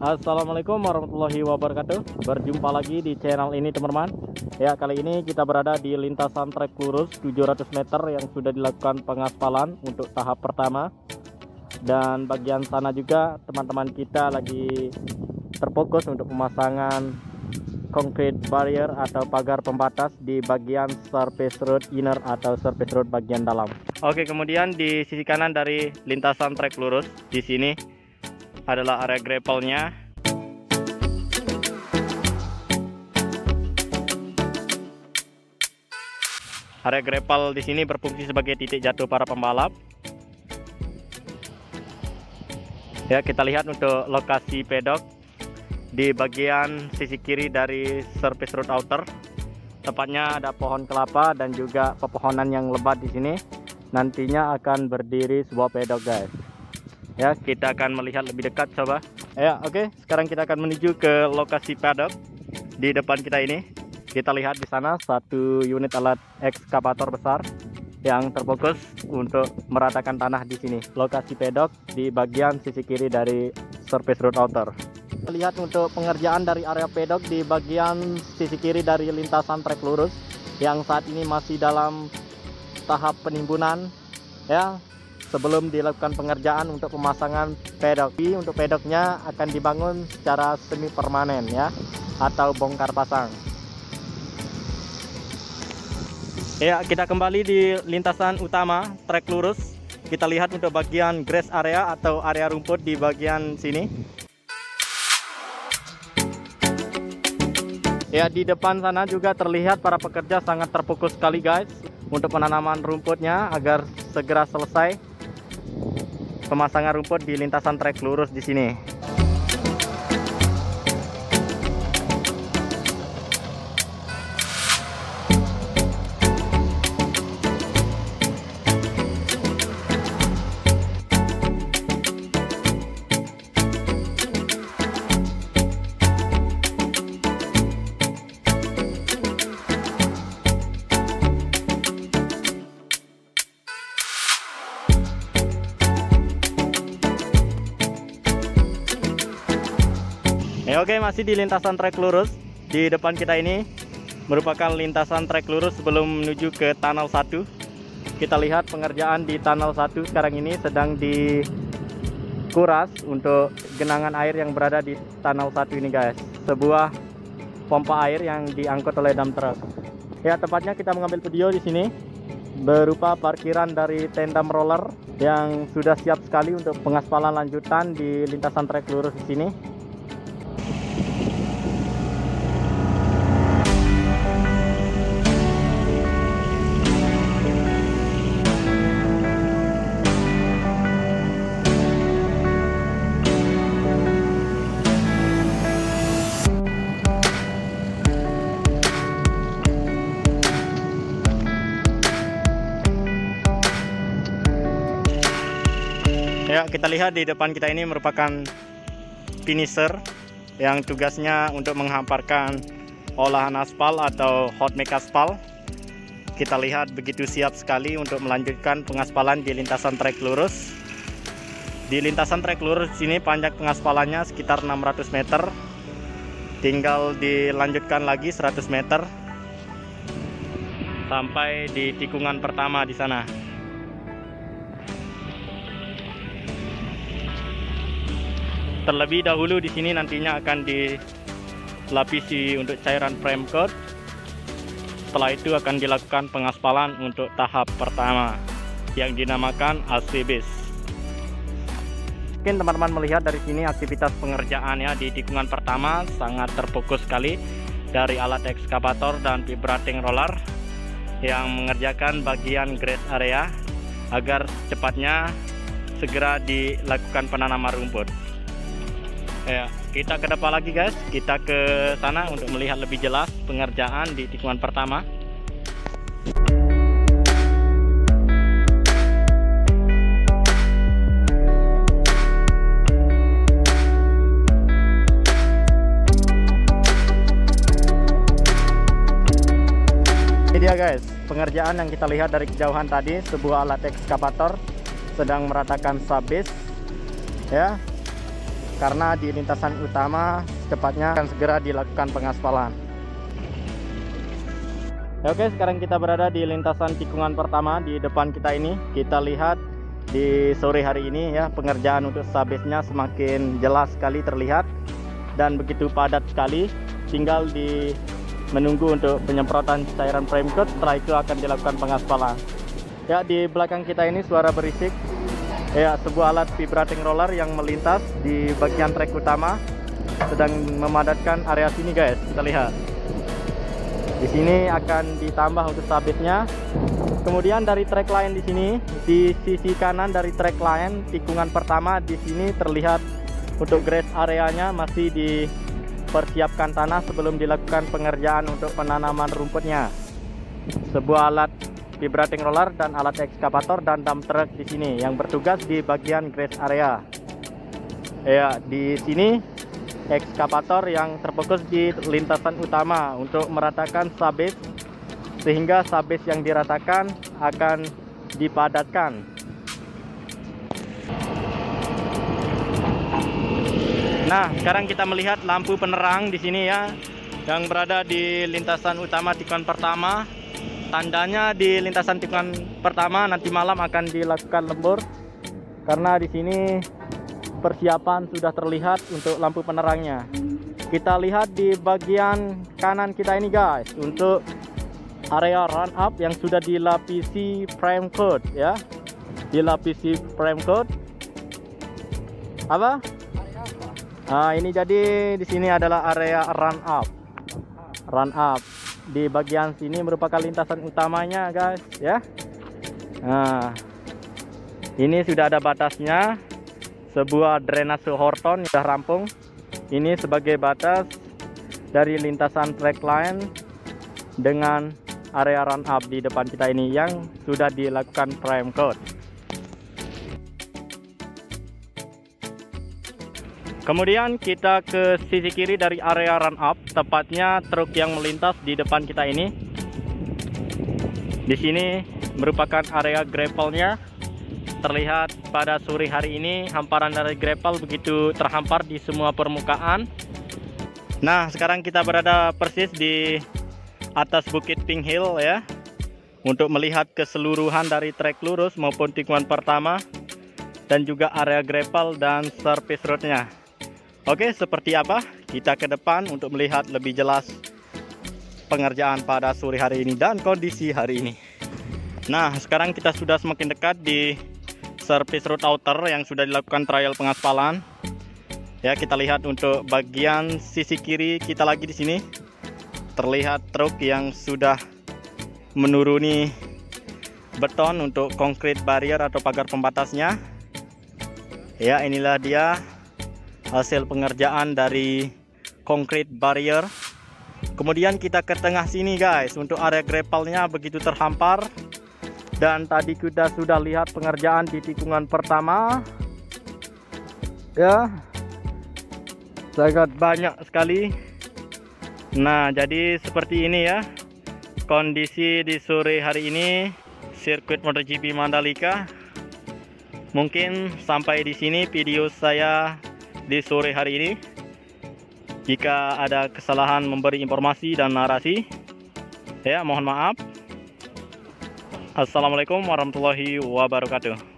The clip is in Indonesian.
Assalamualaikum warahmatullahi wabarakatuh. Berjumpa lagi di channel ini teman-teman. Ya, kali ini kita berada di lintasan trek lurus 700 meter yang sudah dilakukan pengaspalan untuk tahap pertama. Dan bagian sana juga teman-teman kita lagi terfokus untuk pemasangan concrete barrier atau pagar pembatas di bagian surface road inner atau surface road bagian dalam. Oke, kemudian di sisi kanan dari lintasan trek lurus di sini adalah area gravelnya. Area gravel di sini berfungsi sebagai titik jatuh para pembalap. Ya, kita lihat untuk lokasi pedok di bagian sisi kiri dari surface road outer. Tepatnya ada pohon kelapa dan juga pepohonan yang lebat di sini. Nantinya akan berdiri sebuah pedok, guys. Ya, kita akan melihat lebih dekat coba. Ya, oke. Sekarang kita akan menuju ke lokasi paddock di depan kita ini. Kita lihat di sana satu unit alat ekskavator besar yang terfokus untuk meratakan tanah di sini. Lokasi paddock di bagian sisi kiri dari surface road outer. Kita lihat untuk pengerjaan dari area paddock di bagian sisi kiri dari lintasan trek lurus yang saat ini masih dalam tahap penimbunan. Ya, sebelum dilakukan pengerjaan untuk pemasangan pedok. Untuk pedoknya akan dibangun secara semi permanen ya, atau bongkar pasang. Ya, kita kembali di lintasan utama trek lurus. Kita lihat untuk bagian grass area atau area rumput di bagian sini. Ya, di depan sana juga terlihat para pekerja sangat terfokus sekali, guys, untuk penanaman rumputnya agar segera selesai pemasangan rumput di lintasan trek lurus di sini. Ya, oke, masih di lintasan trek lurus. Di depan kita ini merupakan lintasan trek lurus sebelum menuju ke tunnel 1. Kita lihat pengerjaan di tunnel 1 sekarang ini sedang dikuras untuk genangan air yang berada di tunnel 1 ini, guys. Sebuah pompa air yang diangkut oleh dump truck. Ya, tepatnya kita mengambil video di sini berupa parkiran dari tandem roller yang sudah siap sekali untuk pengaspalan lanjutan di lintasan trek lurus di sini. Ya, kita lihat di depan kita ini merupakan finisher yang tugasnya untuk menghamparkan olahan aspal atau hot mix aspal. Kita lihat begitu siap sekali untuk melanjutkan pengaspalan di lintasan trek lurus. Di lintasan trek lurus ini panjang pengaspalannya sekitar 600 meter. Tinggal dilanjutkan lagi 100 meter sampai di tikungan pertama di sana. Terlebih dahulu di sini nantinya akan dilapisi untuk cairan frame coat. Setelah itu akan dilakukan pengaspalan untuk tahap pertama yang dinamakan AC base. Mungkin teman-teman melihat dari sini aktivitas pengerjaan ya di tikungan pertama sangat terfokus sekali dari alat ekskavator dan vibrating roller yang mengerjakan bagian grass area agar cepatnya segera dilakukan penanaman rumput. Ya, kita ke depan lagi, guys. Kita ke sana untuk melihat lebih jelas pengerjaan di tikungan pertama. Ini dia, guys, pengerjaan yang kita lihat dari kejauhan tadi. Sebuah alat ekskavator sedang meratakan subbase ya. karena di lintasan utama secepatnya akan segera dilakukan pengaspalan. Oke, sekarang kita berada di lintasan tikungan pertama di depan kita ini. Kita lihat di sore hari ini ya, pengerjaan untuk subbase-nya semakin jelas sekali terlihat dan begitu padat sekali. Tinggal menunggu untuk penyemprotan cairan prime coat, setelah itu akan dilakukan pengaspalan. Ya, di belakang kita ini suara berisik. Ya, sebuah alat vibrating roller yang melintas di bagian trek utama sedang memadatkan area sini guys. Kita lihat. Di sini akan ditambah untuk subbase-nya. Kemudian dari trek lain di sini, di sisi kanan dari trek lain tikungan pertama di sini terlihat untuk grass areanya masih dipersiapkan tanah sebelum dilakukan pengerjaan untuk penanaman rumputnya. Sebuah alat vibrating roller dan alat ekskavator dan dump truck di sini yang bertugas di bagian grass area. Ya, di sini ekskavator yang terfokus di lintasan utama untuk meratakan subbase, sehingga subbase yang diratakan akan dipadatkan. Nah, sekarang kita melihat lampu penerang di sini ya, yang berada di lintasan utama tikungan pertama. Tandanya di lintasan tikungan pertama nanti malam akan dilakukan lembur, karena di sini persiapan sudah terlihat untuk lampu penerangnya. Kita lihat di bagian kanan kita ini guys, untuk area run up yang sudah dilapisi prime coat ya. Dilapisi prime coat. Apa? Nah, ini jadi di sini adalah area run up. Run up. Di bagian sini merupakan lintasan utamanya guys ya. Nah, ini sudah ada batasnya. Sebuah drainase Horton sudah rampung. Ini sebagai batas dari lintasan track line dengan area run up di depan kita ini yang sudah dilakukan prime coat. Kemudian kita ke sisi kiri dari area run up, tepatnya truk yang melintas di depan kita ini. Di sini merupakan area gravelnya. Terlihat pada sore hari ini hamparan dari gravel begitu terhampar di semua permukaan. Nah, sekarang kita berada persis di atas bukit Pink Hill ya, untuk melihat keseluruhan dari trek lurus maupun tikungan pertama dan juga area gravel dan surface roadnya. Oke, seperti apa? Kita ke depan untuk melihat lebih jelas pengerjaan pada sore hari ini dan kondisi hari ini. Nah, sekarang kita sudah semakin dekat di surface road outer yang sudah dilakukan trial pengaspalan. Ya, kita lihat untuk bagian sisi kiri kita lagi di sini terlihat truk yang sudah menuruni beton untuk concrete barrier atau pagar pembatasnya. Ya, inilah dia hasil pengerjaan dari concrete barrier. Kemudian kita ke tengah sini guys, untuk area gravelnya begitu terhampar. Dan tadi kita sudah lihat pengerjaan di tikungan pertama ya, sangat banyak sekali. Nah, jadi seperti ini ya kondisi di sore hari ini sirkuit MotoGP Mandalika. Mungkin sampai di sini video saya di sore hari ini. Jika ada kesalahan memberi informasi dan narasi ya, mohon maaf. Assalamualaikum warahmatullahi wabarakatuh.